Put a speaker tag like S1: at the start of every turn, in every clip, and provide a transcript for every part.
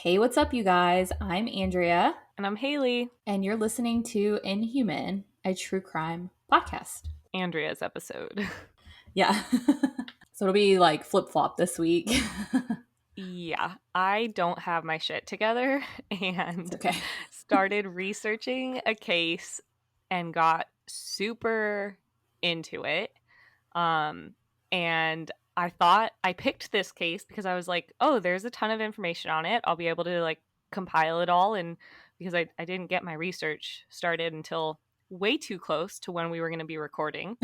S1: Hey, what's up, you guys? I'm Andrea,
S2: And I'm Haley,
S1: and you're listening to Inhuman, a true crime podcast.
S2: Andrea's episode.
S1: Yeah. So it'll be like flip flop this week.
S2: Yeah, I don't have my shit together
S1: It's
S2: and
S1: okay.
S2: started researching a case and got super into it. Um, and I thought I picked this case because I was like, oh, there's a ton of information on it. I'll be able to like compile it all. And because I didn't get my research started until way too close to when we were going to be recording.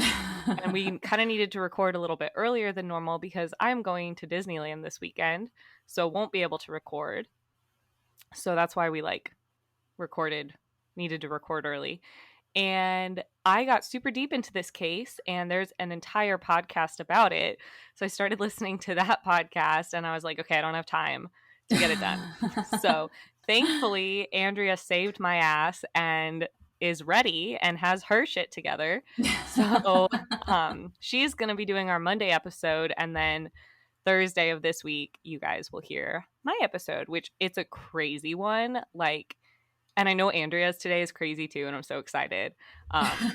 S2: And we kind of needed to record a little bit earlier than normal because I'm going to Disneyland this weekend, so won't be able to record. So that's why we needed to record early. And I got super deep into this case, and there's an entire podcast about it. So I started listening to that podcast, and I was like, okay, I don't have time to get it done. So thankfully, Andrea saved my ass and is ready and has her shit together. So she's going to be doing our Monday episode, and then Thursday of this week, you guys will hear my episode, which it's a crazy one. Like, and I know Andrea's today is crazy too, and I'm so excited.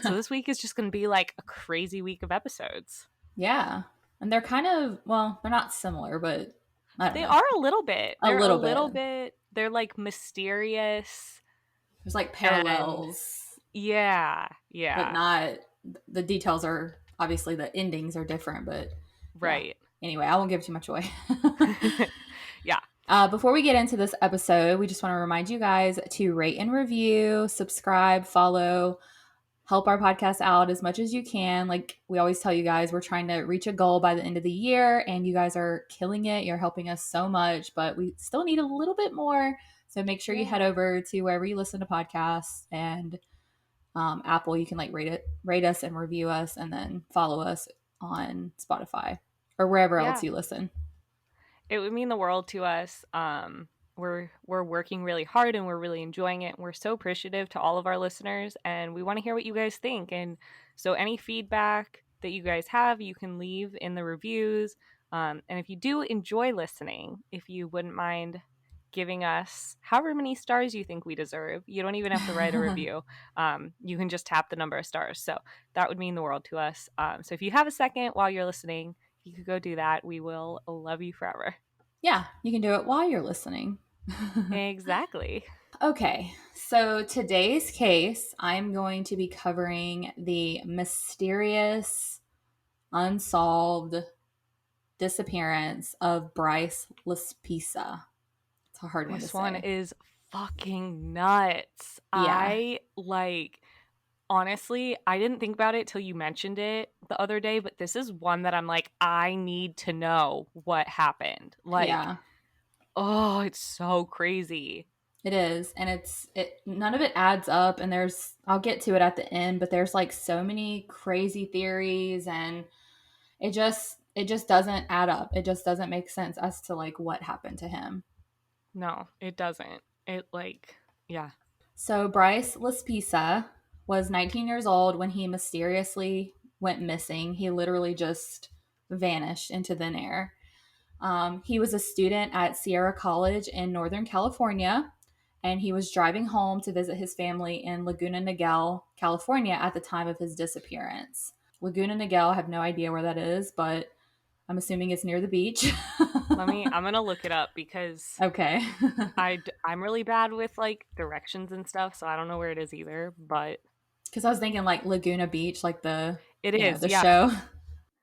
S2: So this week is just going to be like a crazy week of episodes.
S1: Yeah. And they're kind of, well, they're not similar, but I don't
S2: They
S1: know.
S2: are a little bit.
S1: A
S2: They're a
S1: little bit.
S2: little bit. They're like mysterious,
S1: There's like
S2: and
S1: parallels, but
S2: yeah,
S1: not, the details are obviously the endings are different, but yeah.
S2: right,
S1: Anyway, I won't give too much away.
S2: yeah,
S1: Before we get into this episode, we just want to remind you guys to rate and review, subscribe, follow, help our podcast out as much as you can. Like we always tell you guys, we're trying to reach a goal by the end of the year, and you guys are killing it. You're helping us so much, but we still need a little bit more. So make sure you head
S2: yeah.
S1: over to wherever you listen to podcasts and Apple. You can like rate us, and review us, and then follow us on Spotify or wherever else
S2: Yeah.
S1: you listen.
S2: It would mean the world to us. We're working really hard and we're really enjoying it. We're so appreciative to all of our listeners, and we want to hear what you guys think. And so, any feedback that you guys have, you can leave in the reviews. And if you do enjoy listening, if you wouldn't mind giving us however many stars you think we deserve, you don't even have to write a review. You can just tap the number of stars. So that would mean the world to us. So if you have a second while you're listening, you could go do that. We will love you forever.
S1: Yeah, you can do it while you're listening.
S2: Exactly.
S1: Okay, so today's case, I'm going to be covering the mysterious, unsolved disappearance of Bryce Laspisa. It's a hard one to
S2: This one
S1: say.
S2: is fucking nuts.
S1: Yeah,
S2: Honestly, I didn't think about it till you mentioned it the other day, but this is one that I'm like, I need to know what happened. Like,
S1: yeah,
S2: oh, it's so crazy.
S1: it is. And it none of it adds up, and I'll get to it at the end, but there's like so many crazy theories, and it just doesn't add up. It just doesn't make sense as to like what happened to him.
S2: No, it doesn't. Yeah.
S1: So Bryce Laspisa was 19 years old when he mysteriously went missing. He literally just vanished into thin air. He was a student at Sierra College in Northern California, and he was driving home to visit his family in Laguna Niguel, California at the time of his disappearance. Laguna Niguel, I have no idea where that is, but I'm assuming it's near the beach.
S2: I'm gonna look it up because
S1: Okay.
S2: I'm really bad with like directions and stuff, so I don't know where it is either, but
S1: Because I was thinking like Laguna Beach, like
S2: it is.
S1: the
S2: Yeah.
S1: show.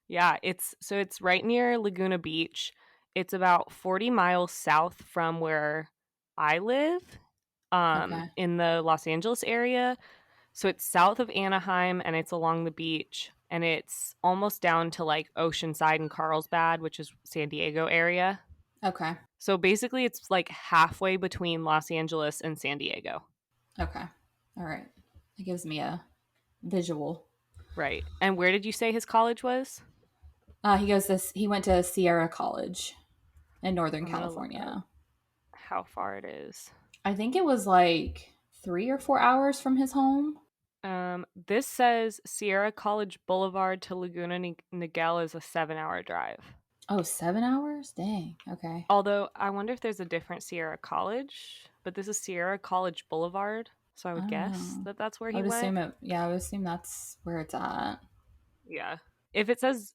S2: Yeah, it's right near Laguna Beach. It's about 40 miles south from where I live,
S1: Okay.
S2: in the Los Angeles area. So it's south of Anaheim and it's along the beach and it's almost down to like Oceanside and Carlsbad, which is San Diego area.
S1: Okay.
S2: So basically it's like halfway between Los Angeles and San Diego.
S1: Okay. All right. It gives me a visual.
S2: Right. And where did you say his college was?
S1: He went to Sierra College in Northern
S2: I'm going to look up
S1: California.
S2: how far it is.
S1: I think it was like 3 or 4 hours from his home.
S2: This says Sierra College Boulevard to Laguna Niguel is a 7-hour drive.
S1: Oh, 7 hours? Dang. Okay.
S2: Although I wonder if there's a different Sierra College, but this is Sierra College Boulevard, so I
S1: I
S2: would
S1: don't
S2: guess
S1: know.
S2: that that's where
S1: I
S2: he
S1: would
S2: went.
S1: assume it. Yeah, I would assume that's where it's at.
S2: Yeah. If it says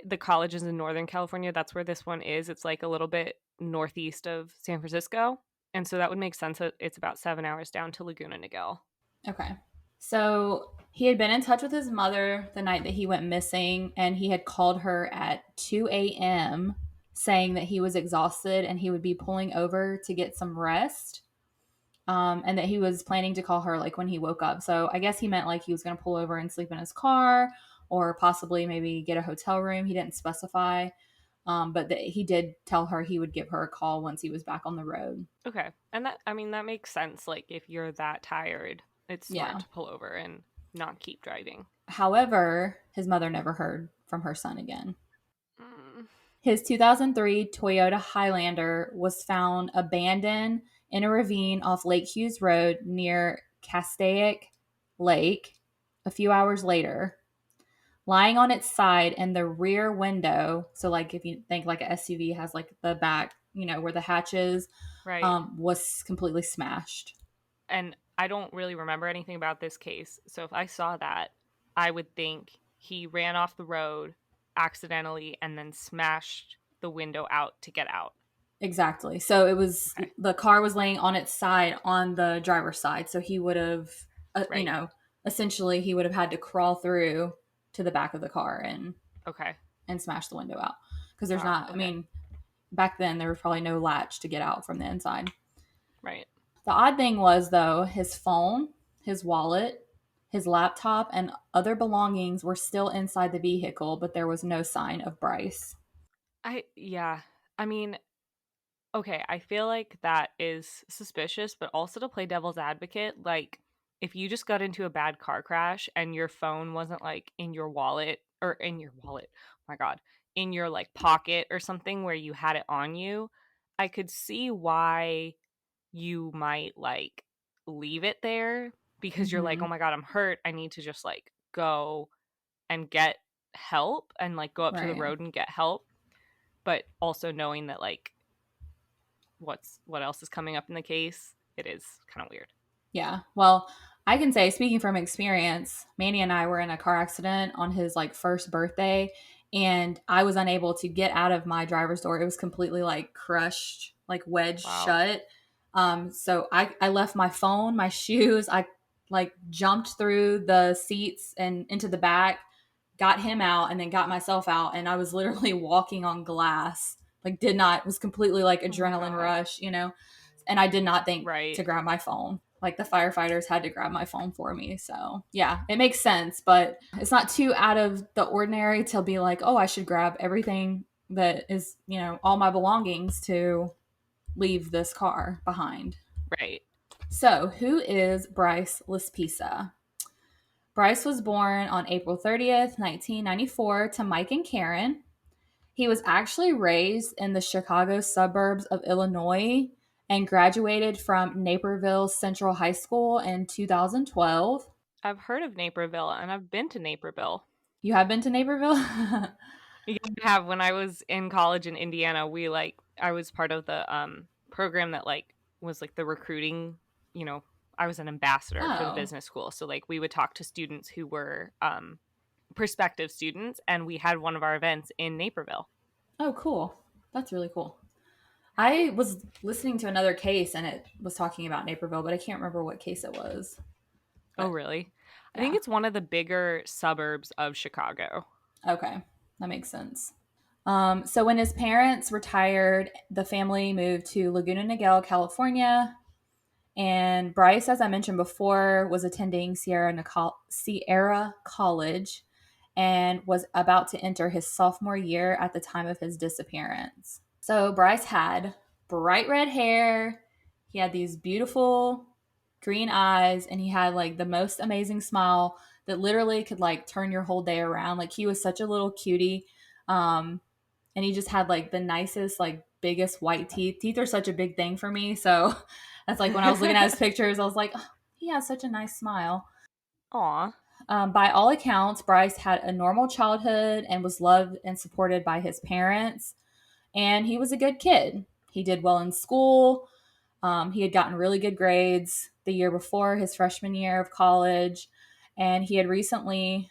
S2: the college is in Northern California, that's where this one is. It's like a little bit northeast of San Francisco. And so that would make sense that it's about 7 hours down to Laguna Niguel.
S1: Okay. So he had been in touch with his mother the night that he went missing, and he had called her at 2 a.m. saying that he was exhausted and he would be pulling over to get some rest. And that he was planning to call her like when he woke up. So I guess he meant like he was going to pull over and sleep in his car or possibly maybe get a hotel room. He didn't specify. But that he did tell her he would give her a call once he was back on the road.
S2: Okay. And that, I mean, that makes sense. Like, if you're that tired, it's smart
S1: Yeah.
S2: to pull over and not keep driving.
S1: However, his mother never heard from her son again.
S2: Mm,
S1: His 2003 Toyota Highlander was found abandoned in a ravine off Lake Hughes Road near Castaic Lake a few hours later, lying on its side in the rear window. So, like, if you think like a SUV has like the back, where the hatch is,
S2: right.
S1: was completely smashed.
S2: And I don't really remember anything about this case. So if I saw that, I would think he ran off the road accidentally and then smashed the window out to get out.
S1: Exactly. So it was
S2: Okay.
S1: the car was laying on its side on the driver's side. So he would have,
S2: Right.
S1: essentially he would have had to crawl through to the back of the car
S2: Okay.
S1: and smash the window out because there's
S2: Wow.
S1: not. I
S2: Okay.
S1: mean, back then there was probably no latch to get out from the inside.
S2: Right.
S1: The odd thing was though his phone, his wallet, his laptop, and other belongings were still inside the vehicle, but there was no sign of Bryce.
S2: Yeah. I mean, okay, I feel like that is suspicious, but also to play devil's advocate, like if you just got into a bad car crash and your phone wasn't like in your wallet or in your wallet, oh my God, in your like pocket or something where you had it on you, I could see why you might like leave it there because you're like,
S1: Mm-hmm.
S2: oh my God, I'm hurt. I need to just like go and get help and like go up to the
S1: Right.
S2: road and get help. But also knowing that like what else is coming up in the case, it is kind of weird.
S1: Yeah. Well, I can say, speaking from experience, Manny and I were in a car accident on his like first birthday, and I was unable to get out of my driver's door. It was completely like crushed, like wedged
S2: Wow.
S1: shut. So I left my phone, my shoes. I like jumped through the seats and into the back, got him out, and then got myself out. And I was literally walking on glass. Like, did not, was completely like
S2: Oh my
S1: adrenaline
S2: God.
S1: rush. And I did not think
S2: Right.
S1: to grab my phone. Like the firefighters had to grab my phone for me. So yeah, it makes sense, but it's not too out of the ordinary to be like, oh, I should grab everything that is, all my belongings to leave this car behind.
S2: Right.
S1: So who is Bryce Laspisa? Bryce was born on April 30th, 1994 to Mike and Karen. He was actually raised in the Chicago suburbs of Illinois and graduated from Naperville Central High School in 2012.
S2: I've heard of Naperville and I've been to Naperville.
S1: You have been to Naperville?
S2: Yeah, I have. When I was in college in Indiana, we like I was part of the program that like was like the recruiting, you know, I was an ambassador for the
S1: Oh,
S2: business school. So like we would talk to students who were prospective students and we had one of our events in Naperville.
S1: oh, cool. That's really cool. I was listening to another case and it was talking about Naperville, but I can't remember what case it was.
S2: Oh,
S1: But
S2: really? I think
S1: yeah,
S2: it's one of the bigger suburbs of Chicago.
S1: okay, that makes sense. So when his parents retired, the family moved to Laguna Niguel, California. And Bryce, as I mentioned before, was attending Sierra College and was about to enter his sophomore year at the time of his disappearance. So Bryce had bright red hair. He had these beautiful green eyes, and he had like the most amazing smile that literally could like turn your whole day around. Like he was such a little cutie. Um, and he just had like the nicest, like biggest white teeth. Teeth are such a big thing for me. So that's like when I was looking at his pictures, I was like, oh, he has such a nice smile.
S2: Aw.
S1: By all accounts, Bryce had a normal childhood and was loved and supported by his parents. And he was a good kid. He did well in school. He had gotten really good grades the year before his freshman year of college. And he had recently,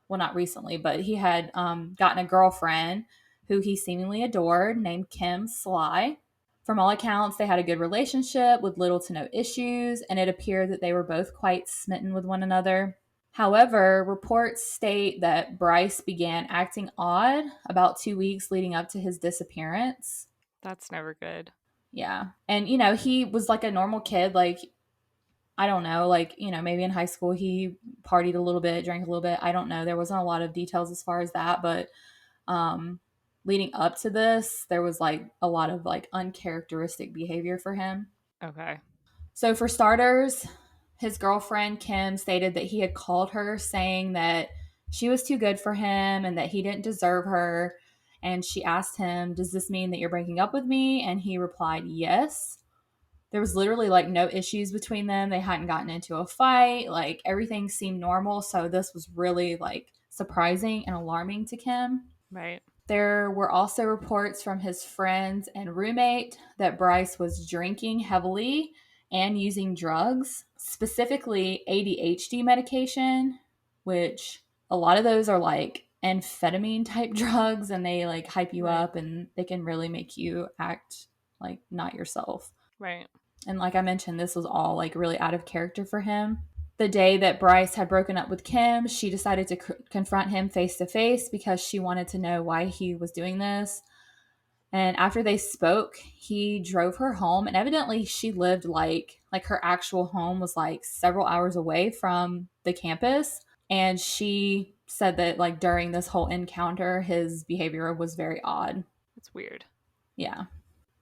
S1: well, not recently, but he had gotten a girlfriend who he seemingly adored named Kim Sly. From all accounts, they had a good relationship with little to no issues, and it appeared that they were both quite smitten with one another. However, reports state that Bryce began acting odd about 2 weeks leading up to his disappearance.
S2: That's never good.
S1: Yeah. And, he was like a normal kid. Like, I don't know, like, maybe in high school he partied a little bit, drank a little bit. I don't know. There wasn't a lot of details as far as that. But um, leading up to this, there was like a lot of like uncharacteristic behavior for him.
S2: Okay.
S1: So, for starters, his girlfriend Kim stated that he had called her saying that she was too good for him and that he didn't deserve her. And she asked him, "Does this mean that you're breaking up with me?" And he replied, "Yes." There was literally like no issues between them. They hadn't gotten into a fight. Like everything seemed normal. So, this was really like surprising and alarming to Kim.
S2: Right.
S1: There were also reports from his friends and roommate that Bryce was drinking heavily and using drugs, specifically ADHD medication, which a lot of those are like amphetamine type drugs and they like hype you
S2: Right.
S1: up and they can really make you act like not yourself.
S2: Right.
S1: And like I mentioned, this was all like really out of character for him. The day that Bryce had broken up with Kim, she decided to confront him face to face because she wanted to know why he was doing this. And after they spoke, he drove her home, and evidently she lived like her actual home was like several hours away from the campus. And she said that like during this whole encounter, his behavior was very odd.
S2: It's weird.
S1: Yeah.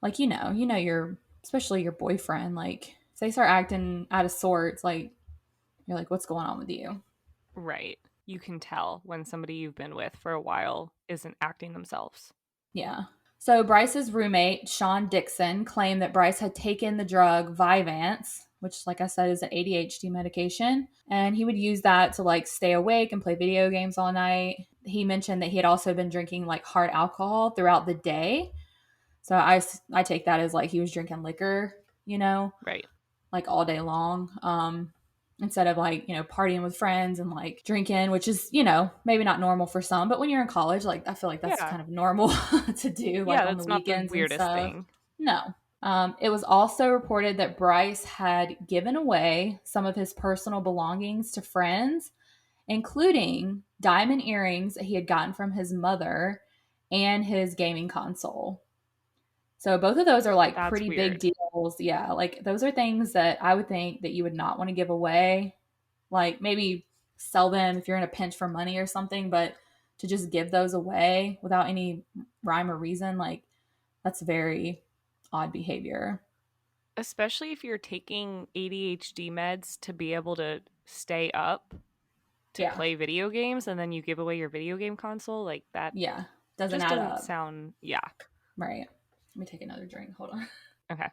S1: Like your especially your boyfriend, like if they start acting out of sorts, like you're like, what's going on with you?
S2: Right. You can tell when somebody you've been with for a while isn't acting themselves.
S1: Yeah. So Bryce's roommate, Sean Dixon, claimed that Bryce had taken the drug Vyvanse, which, like I said, is an ADHD medication, and he would use that to like stay awake and play video games all night. He mentioned that he had also been drinking like hard alcohol throughout the day. So I take that as like he was drinking liquor,
S2: Right.
S1: like all day long. Instead of like, partying with friends and like drinking, which is, maybe not normal for some, but when you're in college, like I feel like that's
S2: Yeah.
S1: kind of normal to do like
S2: Yeah,
S1: on the
S2: that's not the
S1: weekends and
S2: weirdest
S1: stuff.
S2: thing.
S1: No. It was also reported that Bryce had given away some of his personal belongings to friends, including diamond earrings that he had gotten from his mother and his gaming console. So both of those are like
S2: That's
S1: pretty big
S2: weird.
S1: deals. Yeah, like those are things that I would think that you would not want to give away. Like maybe sell them if you're in a pinch for money or something, but to just give those away without any rhyme or reason, like that's very odd behavior.
S2: Especially if you're taking ADHD meds to be able to stay up to
S1: Yeah.
S2: play video games and then you give away your video game console, like that
S1: Yeah. Doesn't
S2: just
S1: add
S2: doesn't
S1: up.
S2: sound, yeah.
S1: Right. Let me take another drink. Hold on.
S2: Okay.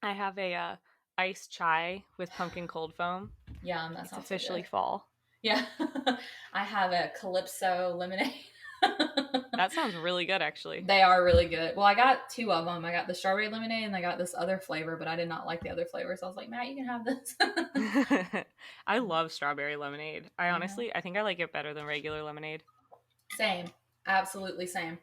S2: I have a iced chai with pumpkin cold foam.
S1: Yum, that
S2: It's
S1: sounds so
S2: officially
S1: good.
S2: fall.
S1: Yeah. I have a Calypso lemonade.
S2: That sounds really good, actually.
S1: They are really good. Well, I got two of them. I got the strawberry lemonade and I got this other flavor, but I did not like the other flavor. So I was like, Matt, you can have this.
S2: I love strawberry lemonade.
S1: Yeah.
S2: I think I like it better than regular lemonade.
S1: Same. Absolutely same.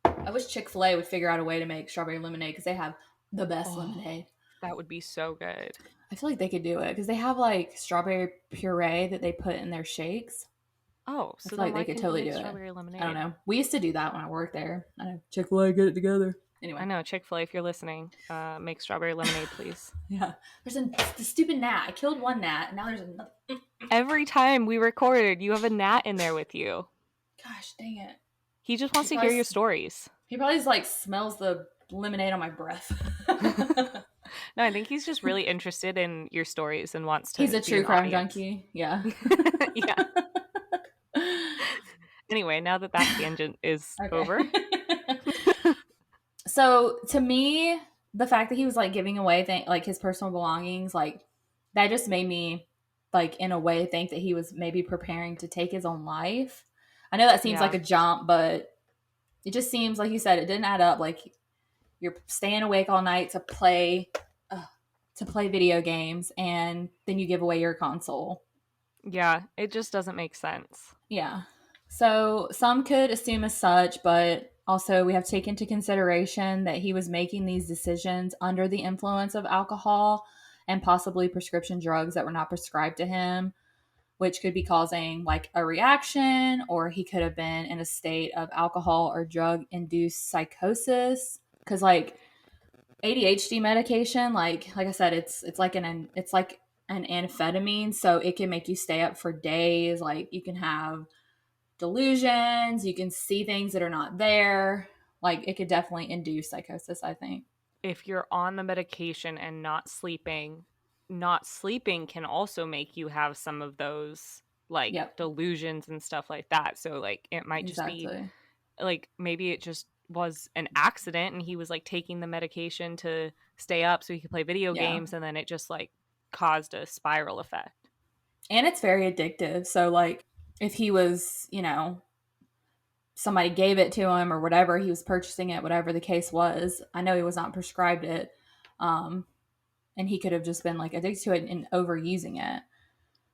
S1: I wish Chick-fil-A would figure out a way to make strawberry lemonade because they have the best
S2: Oh,
S1: lemonade.
S2: that would be so good.
S1: I feel like they could do it because they have like strawberry puree that they put in their shakes.
S2: Oh,
S1: I
S2: so
S1: feel
S2: then
S1: like they
S2: why
S1: could
S2: couldn't you
S1: totally
S2: make
S1: do it.
S2: strawberry lemonade?
S1: I don't know. We used to do that when I worked there. I know Chick-fil-A, get it together. Anyway.
S2: I know, Chick-fil-A, if you're listening, make strawberry lemonade, please.
S1: Yeah. There's the stupid gnat. I killed one gnat, and now there's another.
S2: Every time we recorded, you have a gnat in there with you.
S1: Gosh, dang it.
S2: He just wants to hear your stories.
S1: He probably just like smells the lemonade on my breath.
S2: No, I think he's just really interested in your stories and wants to
S1: He's a
S2: be
S1: true
S2: an
S1: crime
S2: audience.
S1: junkie. Yeah.
S2: Yeah. Anyway, now that tangent is over.
S1: So to me, the fact that he was like giving away like his personal belongings, like that just made me like in a way think that he was maybe preparing to take his own life. I know that seems like
S2: Yeah.
S1: a jump, but it just seems like you said it didn't add up. Like you're staying awake all night uh, to play video games, and then you give away your console.
S2: Yeah, it just doesn't make sense.
S1: Yeah. So some could assume as such, but also we have to take into consideration that he was making these decisions under the influence of alcohol and possibly prescription drugs that were not prescribed to him, which could be causing like a reaction, or he could have been in a state of alcohol or drug induced psychosis. Because like ADHD medication, like I said, it's like an amphetamine, so it can make you stay up for days. Like you can have delusions, you can see things that are not there. Like it could definitely induce psychosis, I think.
S2: If you're on the medication and not sleeping can also make you have some of those like
S1: Yep,
S2: delusions and stuff like that. So like it might just be
S1: exactly.
S2: like maybe it just was an accident and he was like taking the medication to stay up so he could play video
S1: Yeah.
S2: games and then it just like caused a spiral effect.
S1: And it's very addictive. So like if he was, somebody gave it to him or whatever, he was purchasing it, whatever the case was. I know he was not prescribed it. Um, and he could have just been like addicted to it and overusing it.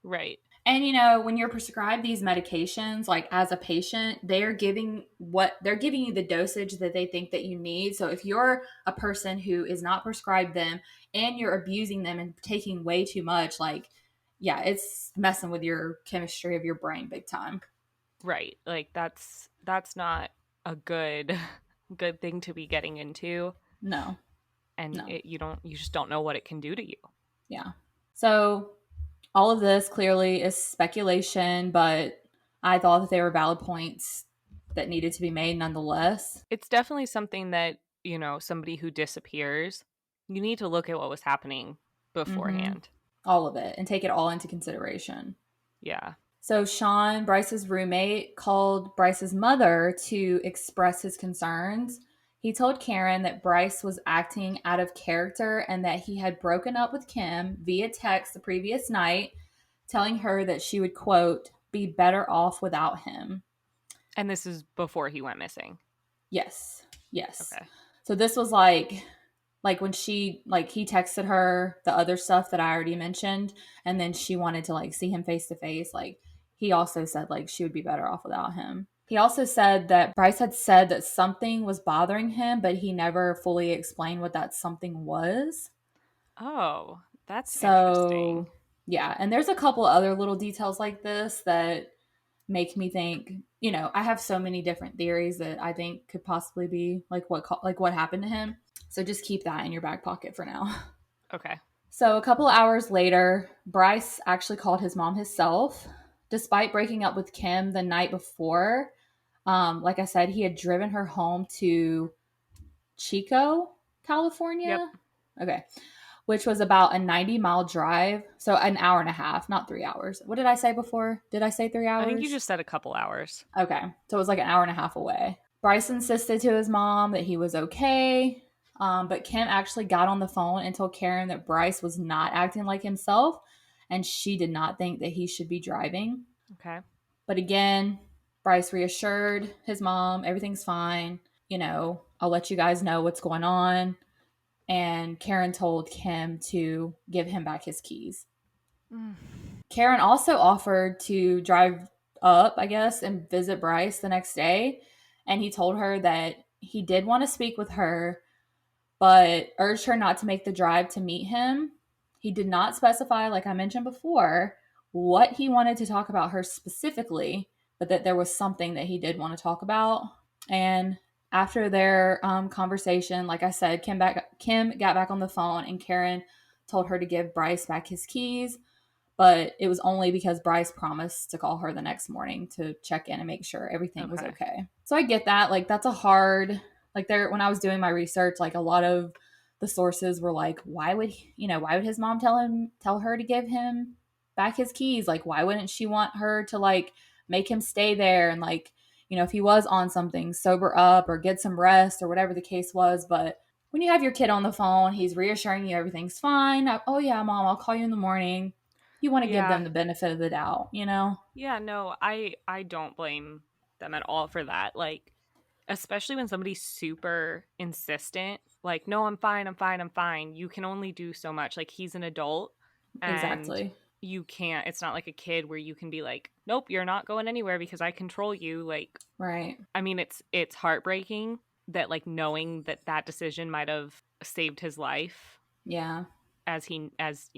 S2: Right.
S1: And when you're prescribed these medications, like as a patient, they're giving you the dosage that they think that you need. So if you're a person who is not prescribed them and you're abusing them and taking way too much, like yeah, it's messing with your chemistry of your brain big time.
S2: Right. Like that's not a good good thing to be getting into
S1: No,
S2: and
S1: no.
S2: you just don't know what it can do to you.
S1: Yeah. So all of this clearly is speculation, but I thought that they were valid points that needed to be made nonetheless.
S2: It's definitely something that, somebody who disappears, you need to look at what was happening
S1: Mm-hmm.
S2: beforehand.
S1: All of it and take it all into consideration.
S2: Yeah.
S1: So Sean, Bryce's roommate, called Bryce's mother to express his concerns. He told Karen that Bryce was acting out of character and that he had broken up with Kim via text the previous night, telling her that she would, quote, be better off without him.
S2: And this is before he went missing.
S1: Yes. Yes.
S2: Okay.
S1: So this was like when he texted her the other stuff that I already mentioned, and then she wanted to like see him face to face. Like he also said like she would be better off without him. He also said that Bryce had said that something was bothering him, but he never fully explained what that something was.
S2: Oh, that's interesting.
S1: So yeah, and there's a couple other little details like this that make me think, I have so many different theories that I think could possibly be like what happened to him. So just keep that in your back pocket for now.
S2: Okay.
S1: So a couple hours later, Bryce actually called his mom himself. Despite breaking up with Kim the night before, like I said, he had driven her home to Chico,
S2: Yep.
S1: California. Okay. Which was about a 90-mile drive. So an hour and a half, not 3 hours. What did I say before? Did I say three
S2: I think you
S1: hours?
S2: just said a couple hours.
S1: Okay. So it was like an hour and a half away. Bryce insisted to his mom that he was okay. But Kim actually got on the phone and told Karen that Bryce was not acting like himself and she did not think that he should be driving.
S2: Okay.
S1: But again, Bryce reassured his mom everything's fine. I'll let you guys know what's going on. And Karen told Kim to give him back his keys.
S2: Mm.
S1: Karen also offered to drive up, I guess, and visit Bryce the next day. And he told her that he did want to speak with her, but urged her not to make the drive to meet him. He did not specify, like I mentioned before, what he wanted to talk about her specifically, but that there was something that he did want to talk about. And after their conversation, like I said, Kim got back on the phone and Karen told her to give Bryce back his keys, but it was only because Bryce promised to call her the next morning to check in and make sure everything was
S2: Okay.
S1: okay. So I get that. Like that's a hard when I was doing my research, like a lot of the sources were like, why would his mom tell her to give him back his keys? Like why wouldn't she want her to like make him stay there and like, if he was on something, sober up or get some rest or whatever the case was. But when you have your kid on the phone, he's reassuring you everything's fine. Oh yeah, mom, I'll call you in the morning. you want to give
S2: Yeah.
S1: them the benefit of the doubt, you know?
S2: Yeah, no, I don't blame them at all for that. Like, especially when somebody's super insistent, like, no, I'm fine, I'm fine, I'm fine. You can only do so much. Like, he's an adult and
S1: Exactly.
S2: you can't, it's not like a kid where you can be like, nope, you're not going anywhere because I control you. Like,
S1: Right.
S2: I mean, it's heartbreaking that, like, knowing that that decision might have saved his life
S1: Yeah.
S2: as you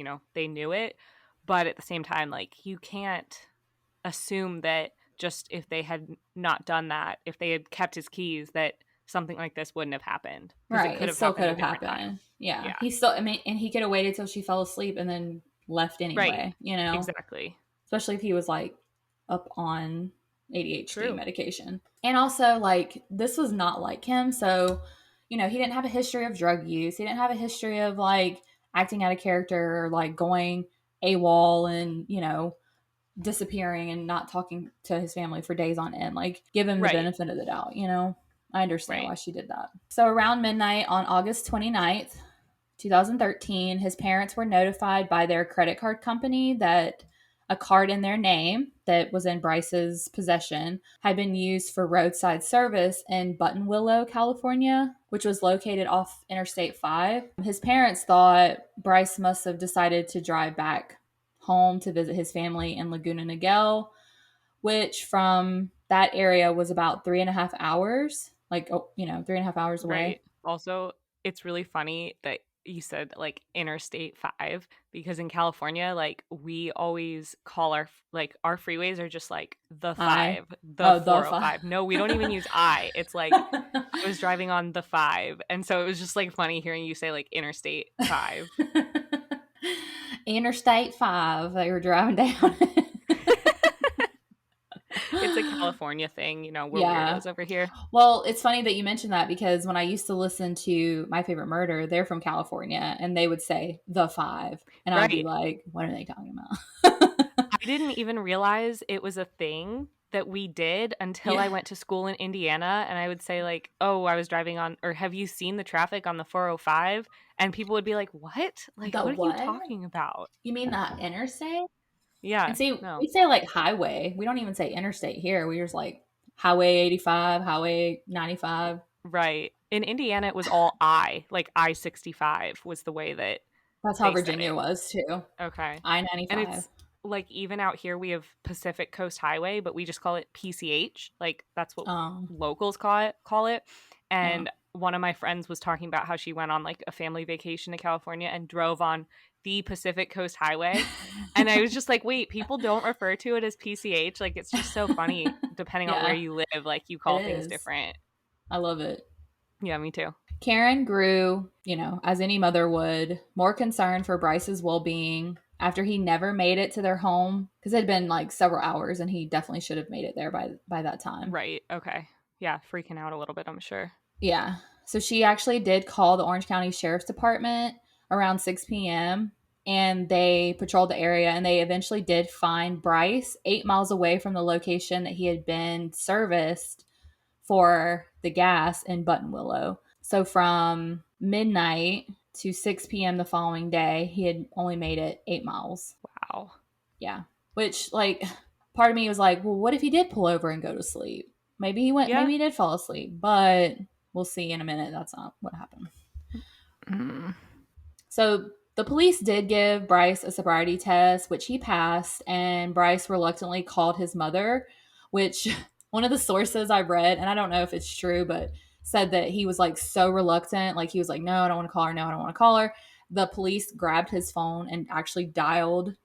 S2: know, they knew it, but at the same time, like, you can't assume that just if they had not done that, if they had kept his keys, that something like this wouldn't have happened because it
S1: Right.
S2: could
S1: It
S2: have
S1: still
S2: happened
S1: could
S2: a
S1: have
S2: different time.
S1: happened. Yeah.
S2: Yeah.
S1: He still, I mean, and he could have waited till she fell asleep and then left
S2: Right.
S1: anyway, you know?
S2: Exactly.
S1: Especially if he was like up on ADHD
S2: True.
S1: medication. And also, like, this was not like him. So, you know, he didn't have a history of drug use. He didn't have a history of like acting out of character or like going AWOL and, you know, disappearing and not talking to his family for days on end. Like, give him the
S2: Right.
S1: benefit of the doubt, you know? I understand
S2: Right.
S1: why she did that. So, around midnight on August 29th, 2013, his parents were notified by their credit card company that a card in their name that was in Bryce's possession had been used for roadside service in Buttonwillow, California, which was located off Interstate 5. His parents thought Bryce must have decided to drive back home to visit his family in Laguna Niguel, which from that area was about 3.5 hours, like, oh, you know, 3.5 hours away.
S2: Right. Also, it's really funny that you said like Interstate 5 because in California, like, we always call like our freeways are just like the
S1: I,
S2: 5, the
S1: oh, the five.
S2: 405. No, we don't even use I. It's like I was driving on the 5. And so it was just like funny hearing you say like Interstate 5.
S1: Interstate 5, they were driving down.
S2: It's a California thing, you know, we're
S1: Yeah.
S2: weirdos over here.
S1: Well, it's funny that you mentioned that because when I used to listen to My Favorite Murder, they're from California and they would say the 5. And I'd be
S2: Right.
S1: like, what are they talking about?
S2: I didn't even realize it was a thing that we did until
S1: Yeah.
S2: I went to school in Indiana and I would say like, "Oh, I was driving on or have you seen the traffic on the 405?" And people would be like, "What? Like,
S1: The
S2: what are you
S1: what?
S2: talking about?"
S1: You mean the interstate? And
S2: Yeah,
S1: see,
S2: no.
S1: we say like highway. We don't even say interstate here. We just like Highway 85, Highway 95.
S2: Right. In Indiana it was all I, like I-65 was the way that
S1: That's how
S2: they said
S1: Virginia
S2: it.
S1: was too.
S2: Okay.
S1: I
S2: And
S1: 95.
S2: it's like even out here we have Pacific Coast Highway, but we just call it PCH. Like that's what
S1: Um,
S2: locals call it.
S1: yeah.
S2: And one of my friends was talking about how she went on like a family vacation to California and drove on the Pacific Coast Highway. And I was just like, wait, people don't refer to it as PCH. Like it's just so funny depending on where
S1: Yeah,
S2: you live, like you
S1: it
S2: call things
S1: is.
S2: different.
S1: I love it.
S2: Yeah, me too.
S1: Karen grew, you know, as any mother would, more concerned for Bryce's well being after he never made it to their home because it had been like several hours and he definitely should have made it there by that time.
S2: Right. Okay. Yeah, freaking out a little bit, I'm sure.
S1: Yeah. So she actually did call the Orange County Sheriff's Department around 6 p.m. and they patrolled the area and they eventually did find Bryce 8 miles away from the location that he had been serviced for the gas in Buttonwillow. So from midnight to 6 p.m. the following day, he had only made it 8 miles.
S2: Wow.
S1: Yeah. Which, like, part of me was like, well, what if he did pull over and go to sleep?
S2: Yeah.
S1: Maybe he did fall asleep, but we'll see in a minute. That's not what happened.
S2: Mm.
S1: So the police did give Bryce a sobriety test, which he passed, and Bryce reluctantly called his mother, which one of the sources I read, and I don't know if it's true, but said that he was like so reluctant. Like he was like, no, I don't want to call her. No, I don't want to call her. The police grabbed his phone and actually dialed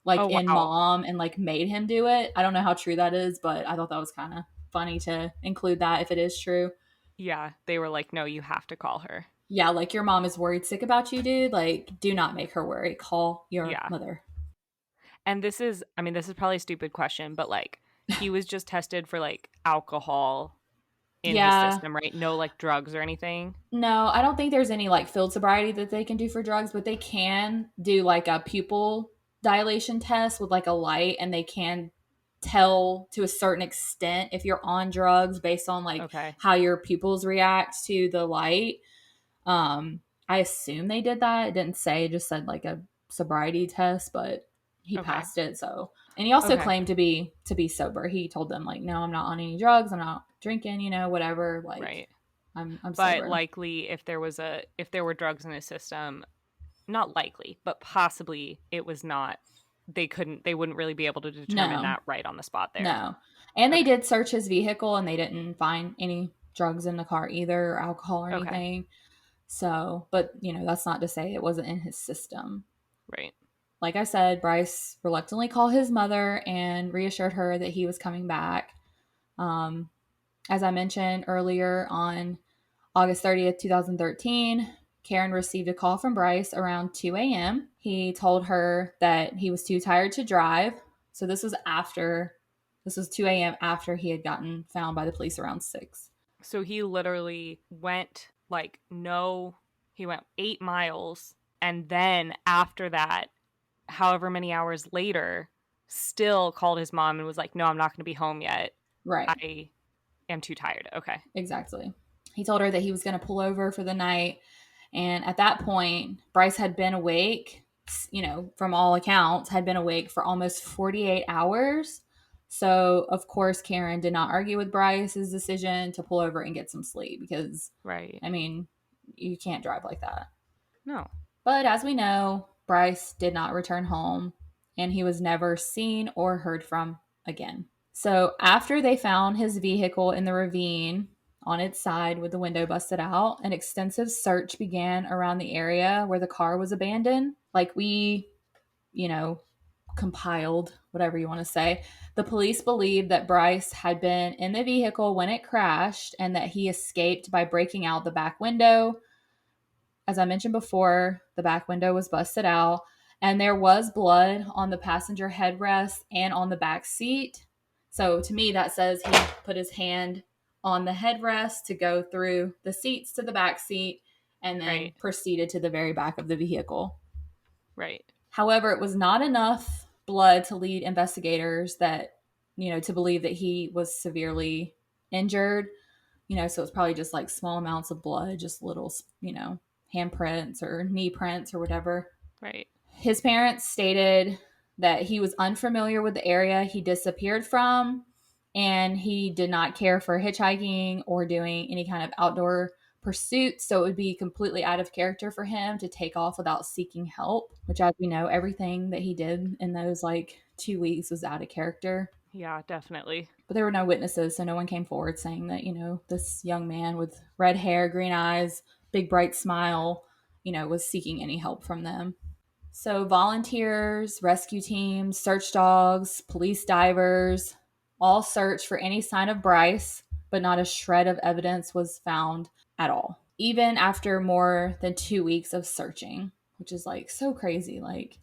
S1: like
S2: Oh,
S1: in
S2: wow.
S1: mom and like made him do it. I don't know how true that is, but I thought that was kind of funny to include that if it is true.
S2: Yeah, they were like, "No, you have to call her."
S1: Yeah, like your mom is worried sick about you, dude. Like, do not make her worry. Call your
S2: Yeah.
S1: mother.
S2: And this is I mean, this is probably a stupid question, but like he was just tested for like alcohol in his
S1: Yeah.
S2: system, right? No like drugs or anything.
S1: No, I don't think there's any like field sobriety that they can do for drugs, but they can do like a pupil dilation test with like a light and they can tell to a certain extent if you're on drugs based on like
S2: Okay.
S1: how your pupils react to the light. I assume they did that. It didn't say, it just said like a sobriety test, but he
S2: Okay.
S1: passed it. So, and he also
S2: Okay.
S1: claimed to be sober. He told them like, no, I'm not on any drugs. I'm not drinking, whatever. Like,
S2: Right.
S1: I'm
S2: But
S1: sober.
S2: likely if there were drugs in his system, not likely, but possibly it was not they wouldn't really be able to determine
S1: No,
S2: that right on the spot there.
S1: no. And they
S2: Okay.
S1: did search his vehicle and they didn't find any drugs in the car either, or alcohol or
S2: Okay.
S1: anything. So, but that's not to say it wasn't in his system.
S2: Right.
S1: Like I said, Bryce reluctantly called his mother and reassured her that he was coming back. Um, as I mentioned earlier, on August 30th, 2013, Karen received a call from Bryce around 2 a.m. He told her that he was too tired to drive. So this was 2 a.m. after he had gotten found by the police around 6.
S2: So he literally went like no he went 8 miles, and then after that, however many hours later, still called his mom and was like, "No, I'm not going to be home yet.
S1: Right,
S2: I am too tired." Okay.
S1: exactly. He told her that he was going to pull over for the night. And at that point, Bryce had been awake, from all accounts, had been awake for almost 48 hours. So, of course, Karen did not argue with Bryce's decision to pull over and get some sleep because,
S2: Right.
S1: I mean, you can't drive like that.
S2: No.
S1: But as we know, Bryce did not return home and he was never seen or heard from again. So, after they found his vehicle in the ravine on its side with the window busted out, an extensive search began around the area where the car was abandoned. Like you know, compiled, whatever you want to say. The police believed that Bryce had been in the vehicle when it crashed and that he escaped by breaking out the back window. As I mentioned before, the back window was busted out and there was blood on the passenger headrest and on the back seat. So to me, that says he put his hand on the headrest to go through the seats to the back seat and then
S2: Right.
S1: proceeded to the very back of the vehicle.
S2: Right.
S1: However, it was not enough blood to lead investigators to believe that he was severely injured. So it's probably just like small amounts of blood, just little, handprints or knee prints or whatever.
S2: Right.
S1: His parents stated that he was unfamiliar with the area he disappeared from and he did not care for hitchhiking or doing any kind of outdoor pursuits. So it would be completely out of character for him to take off without seeking help, which, as we know, everything that he did in those like 2 weeks was out of character.
S2: Yeah, definitely.
S1: But there were no witnesses, so no one came forward saying that, this young man with red hair, green eyes, big bright smile, was seeking any help from them. So volunteers, rescue teams, search dogs, police divers all searched for any sign of Bryce, but not a shred of evidence was found at all, even after more than 2 weeks of searching, which is like so crazy. Like,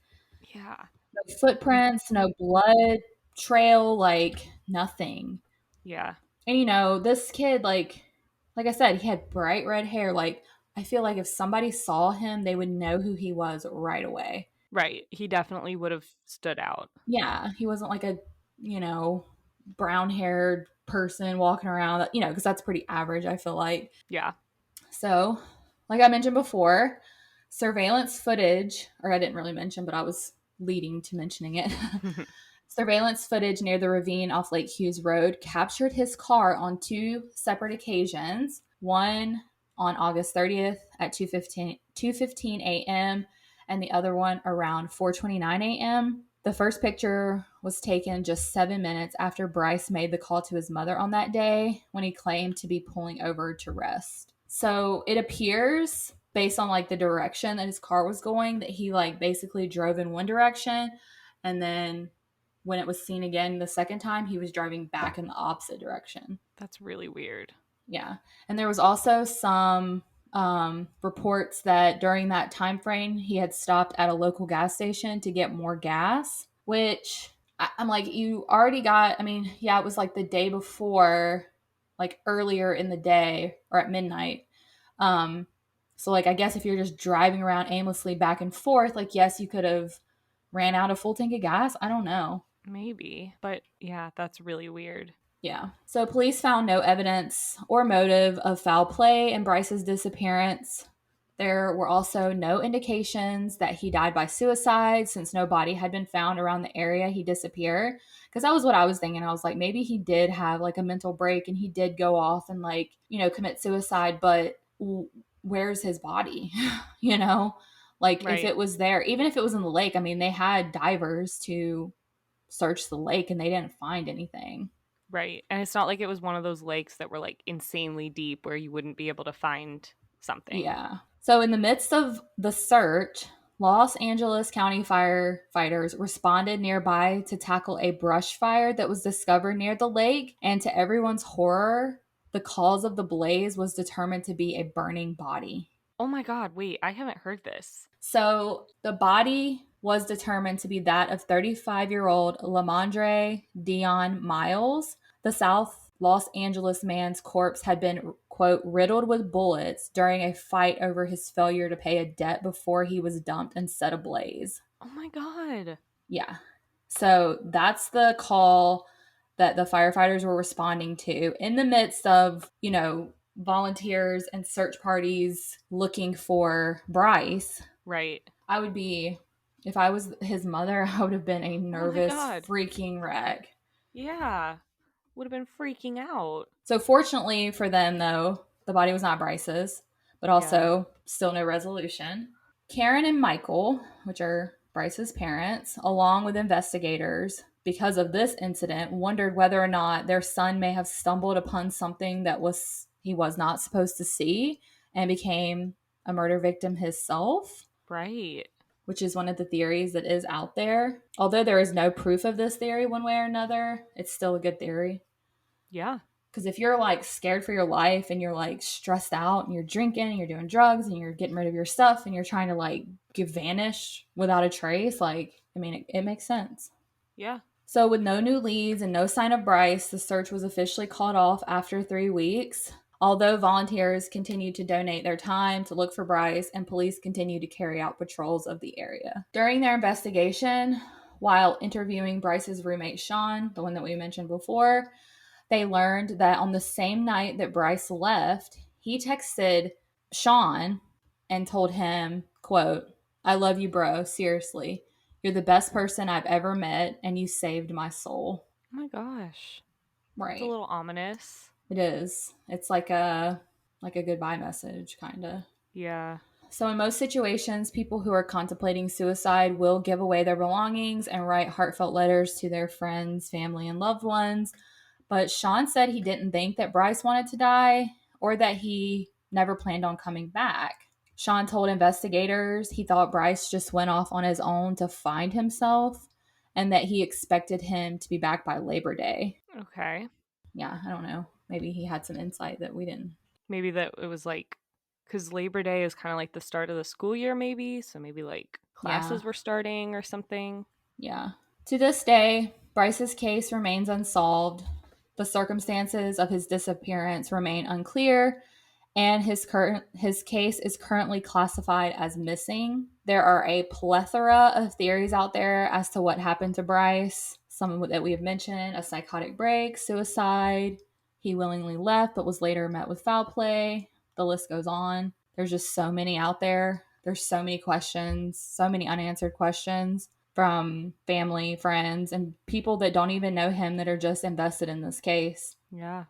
S2: Yeah.
S1: no footprints, no blood trail, like nothing.
S2: Yeah.
S1: And this kid, like I said, he had bright red hair. Like, I feel like if somebody saw him, they would know who he was right away.
S2: Right. He definitely would have stood out.
S1: Yeah, he wasn't like a, brown haired person walking around, because that's pretty average, I feel like.
S2: Yeah.
S1: So, like I mentioned before, surveillance footage, or I didn't really mention, but I was leading to mentioning it. Surveillance footage near the ravine off Lake Hughes Road captured his car on two separate occasions. One on August 30th at 2:15 a.m. and the other one around 4:29 a.m. The first picture was taken just 7 minutes after Bryce made the call to his mother on that day when he claimed to be pulling over to rest. So it appears, based on like the direction that his car was going, that he like basically drove in one direction and then when it was seen again the second time, he was driving back in the opposite direction.
S2: That's really weird.
S1: Yeah. And there was also some reports that during that time frame, he had stopped at a local gas station to get more gas, which I'm like, you already got, I mean, yeah, it was like the day before, like earlier in the day or at midnight. Um, so, like, I guess if you're just driving around aimlessly back and forth, like, yes, you could have ran out a full tank of gas. I don't know.
S2: Maybe. But yeah, that's really weird.
S1: Yeah. So police found no evidence or motive of foul play in Bryce's disappearance. There were also no indications that he died by suicide since no body had been found around the area he disappeared. Because that was what I was thinking. I was like, maybe he did have like a mental break and he did go off and like, commit suicide, but where's his body? you know, like if
S2: Right.
S1: it was there, even if it was in the lake, I mean, they had divers to search the lake and they didn't find anything.
S2: Right. And it's not like it was one of those lakes that were like insanely deep where you wouldn't be able to find something.
S1: Yeah. So, in the midst of the search, Los Angeles County firefighters responded nearby to tackle a brush fire that was discovered near the lake. And to everyone's horror, the cause of the blaze was determined to be a burning body.
S2: Oh my God, wait, I haven't heard this.
S1: So, the body was determined to be that of 35-year-old Lamondre Dion Miles. The South Los Angeles man's corpse had been, quote, riddled with bullets during a fight over his failure to pay a debt before he was dumped and set ablaze.
S2: Oh my God.
S1: Yeah. So that's the call that the firefighters were responding to in the midst of, volunteers and search parties looking for Bryce.
S2: Right.
S1: I would be, if I was his mother, I would have been a
S2: Oh my
S1: nervous
S2: God.
S1: freaking wreck.
S2: Yeah. Would have been freaking out.
S1: So, fortunately for them, though, the body was not Bryce's, but
S2: Yeah.
S1: also still no resolution. Karen and Michael, which are Bryce's parents, along with investigators, because of this incident, wondered whether or not their son may have stumbled upon something that he was not supposed to see and became a murder victim himself,
S2: Right.
S1: which is one of the theories that is out there. Although there is no proof of this theory one way or another, it's still a good theory.
S2: Yeah.
S1: Because if you're like scared for your life and you're like stressed out and you're drinking and you're doing drugs and you're getting rid of your stuff and you're trying to like vanish without a trace, like, I mean, it makes sense.
S2: Yeah.
S1: So, with no new leads and no sign of Bryce, the search was officially called off after 3 weeks. Although volunteers continued to donate their time to look for Bryce and police continued to carry out patrols of the area. During their investigation, while interviewing Bryce's roommate Sean, the one that we mentioned before, they learned that on the same night that Bryce left, he texted Sean and told him, quote, "I love you, bro. Seriously. You're the best person I've ever met, and you saved my soul."
S2: Oh my gosh. It's a
S1: Right.
S2: little ominous.
S1: It is. It's like a goodbye message, kind of.
S2: Yeah.
S1: So, in most situations, people who are contemplating suicide will give away their belongings and write heartfelt letters to their friends, family, and loved ones. But Sean said he didn't think that Bryce wanted to die or that he never planned on coming back. Sean told investigators he thought Bryce just went off on his own to find himself and that he expected him to be back by Labor Day.
S2: Okay.
S1: Yeah, I don't know. Maybe he had some insight that we didn't.
S2: Maybe that it was like, because Labor Day is kind of like the start of the school year, maybe. So maybe like
S1: Yeah,
S2: classes were starting or something.
S1: yeah. To this day, Bryce's case remains unsolved. The circumstances of his disappearance remain unclear, and his case is currently classified as missing. There are a plethora of theories out there as to what happened to Bryce. Some that we have mentioned: a psychotic break, suicide, he willingly left but was later met with foul play. The list goes on. There's just so many out there. There's so many questions, so many unanswered questions from family, friends, and people that don't even know him that are just invested in this case.
S2: Yeah.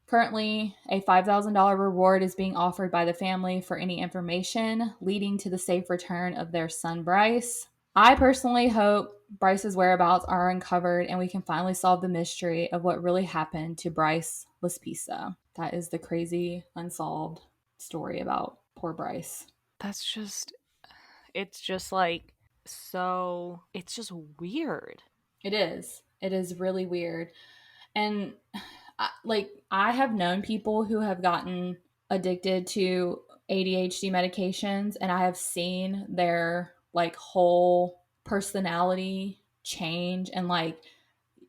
S1: Currently, a $5,000 reward is being offered by the family for any information leading to the safe return of their son, Bryce. I personally hope Bryce's whereabouts are uncovered and we can finally solve the mystery of what really happened to Bryce Laspisa. That is the crazy, unsolved story about poor Bryce.
S2: That's just, it's just like, so, it's just weird.
S1: It is. It is really weird. And I have known people who have gotten addicted to ADHD medications, and I have seen their like whole personality change, and like,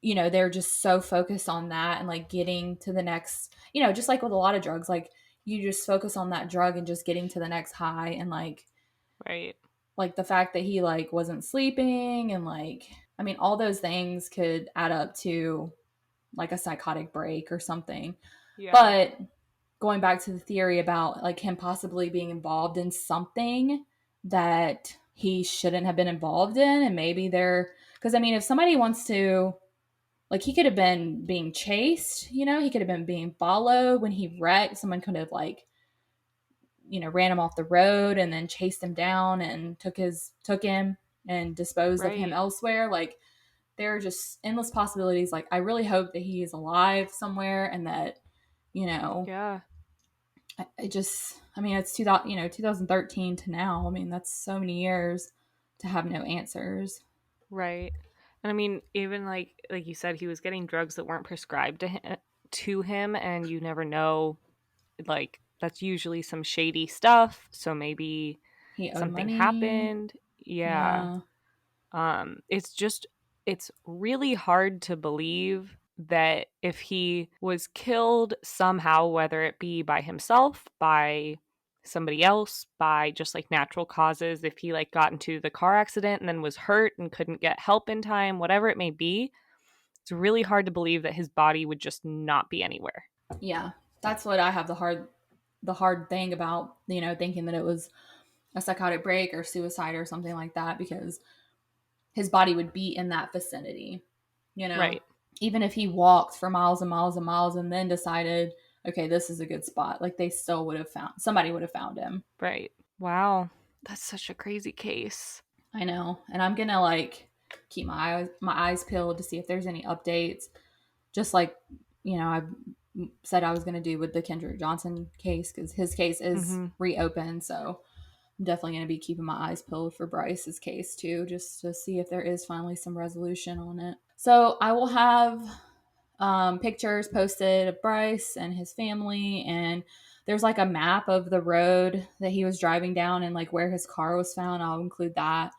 S1: they're just so focused on that and like getting to the next, just like with a lot of drugs, like you just focus on that drug and just getting to the next high, and
S2: Right.
S1: like the fact that he like wasn't sleeping, and like, I mean, all those things could add up to like a psychotic break or something.
S2: Yeah.
S1: But going back to the theory about like him possibly being involved in something that he shouldn't have been involved in, and maybe they're, because I mean, if somebody wants to, like, he could have been being chased, you know, he could have been being followed when he wrecked. Someone could have, like, you know, ran him off the road and then chased him down and took him and disposed of him
S2: Right.
S1: elsewhere. Like, there are just endless possibilities. Like, I really hope that he is alive somewhere, and that, you know,
S2: Yeah.
S1: I just, I mean, it's 2000, you know, 2013 to now. I mean, that's so many years to have no answers.
S2: Right. And I mean, even like you said, he was getting drugs that weren't prescribed to him, and you never know, like that's usually some shady stuff, so maybe
S1: He owed
S2: something
S1: money.
S2: happened. Yeah.
S1: Yeah.
S2: It's just it's really hard to believe that if he was killed somehow, whether it be by himself, by somebody else, by just like natural causes, if he like got into the car accident and then was hurt and couldn't get help in time, whatever it may be, it's really hard to believe that his body would just not be anywhere.
S1: Yeah. That's what I have the hard thing about, you know, thinking that it was a psychotic break or suicide or something like that, because his body would be in that vicinity, you know.
S2: Right.
S1: Even if he walked for miles and miles and miles and then decided, okay, this is a good spot, like, they still would have found, somebody would have found him.
S2: Right. Wow. That's such a crazy case.
S1: I know. And I'm gonna, like, keep my eyes peeled to see if there's any updates, just like, you know, I said I was gonna do with the Kendrick Johnson case, because his case is
S2: Mhm.
S1: reopened. So I'm definitely going to be keeping my eyes peeled for Bryce's case too, just to see if there is finally some resolution on it. So I will have pictures posted of Bryce and his family, and there's like a map of the road that he was driving down and like where his car was found. I'll include that.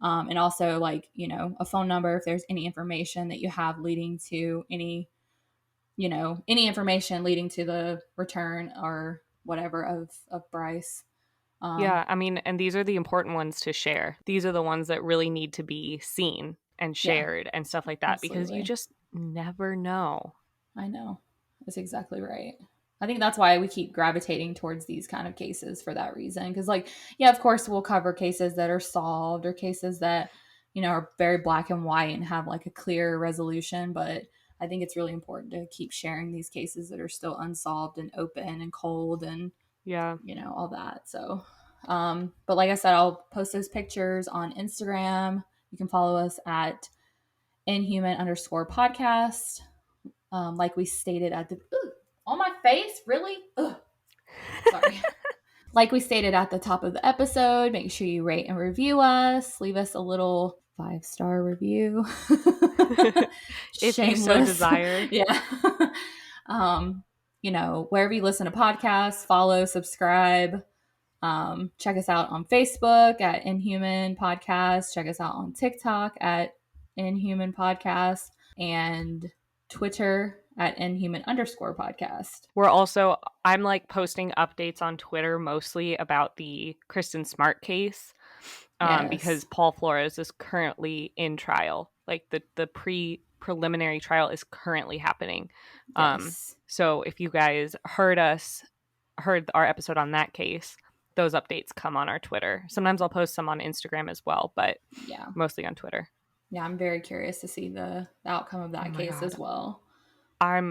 S1: And also, like, you know, a phone number if there's any information that you have leading to any, you know, any information leading to the return or whatever of Bryce. Um,
S2: Yeah, I mean, and these are the important ones to share. These are the ones that really need to be seen and
S1: yeah,
S2: shared and stuff like that, because you
S1: absolutely.
S2: just never know.
S1: I know. That's exactly right. I think that's why we keep gravitating towards these kind of cases for that reason. Because, like, yeah, of course, we'll cover cases that are solved or cases that, you know, are very black and white and have like a clear resolution. But I think it's really important to keep sharing these cases that are still unsolved and open and cold and,
S2: Yeah.
S1: you know, all that. So, but like I said, I'll post those pictures on Instagram. You can follow us at Inhuman_podcast. Like we stated at the on my face, really? Ugh, sorry. Like we stated at the top of the episode, make sure you rate and review us. Leave us a little 5-star review.
S2: If you so
S1: Shameless.
S2: desire.
S1: Yeah. um, you know, wherever you listen to podcasts, follow, subscribe. Check us out on Facebook at Inhuman Podcast. Check us out on TikTok at Inhuman Podcast, and Twitter at Inhuman_podcast.
S2: I'm like posting updates on Twitter mostly about the Kristen Smart case, because
S1: Yes.
S2: Paul Flores is currently in trial. Like the preliminary trial is currently happening.
S1: Yes.
S2: So if you guys heard our episode on that case, those updates come on our Twitter. Sometimes I'll post some on Instagram as well, but
S1: Yeah.
S2: mostly on Twitter.
S1: Yeah. I'm very curious to see the outcome of
S2: Oh
S1: that
S2: my
S1: case
S2: god.
S1: as well.
S2: I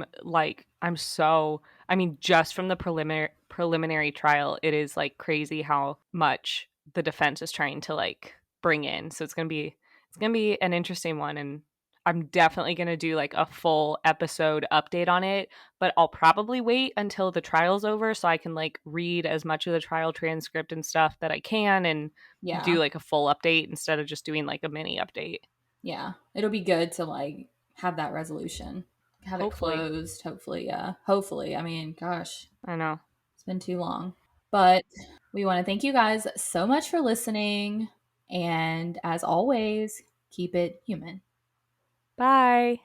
S2: mean, just from the preliminary trial, it is like crazy how much the defense is trying to like bring in. So it's gonna be an interesting one, and I'm definitely gonna do like a full episode update on it, but I'll probably wait until the trial's over so I can like read as much of the trial transcript and stuff that I can and do
S1: Yeah.
S2: like a full update instead of just doing like a mini update.
S1: Yeah. It'll be good to like have that resolution, have it
S2: Hopefully.
S1: closed. Hopefully. Yeah. Hopefully. I mean, gosh,
S2: I know.
S1: it's been too long. But we want to thank you guys so much for listening. And as always, keep it human.
S2: Bye.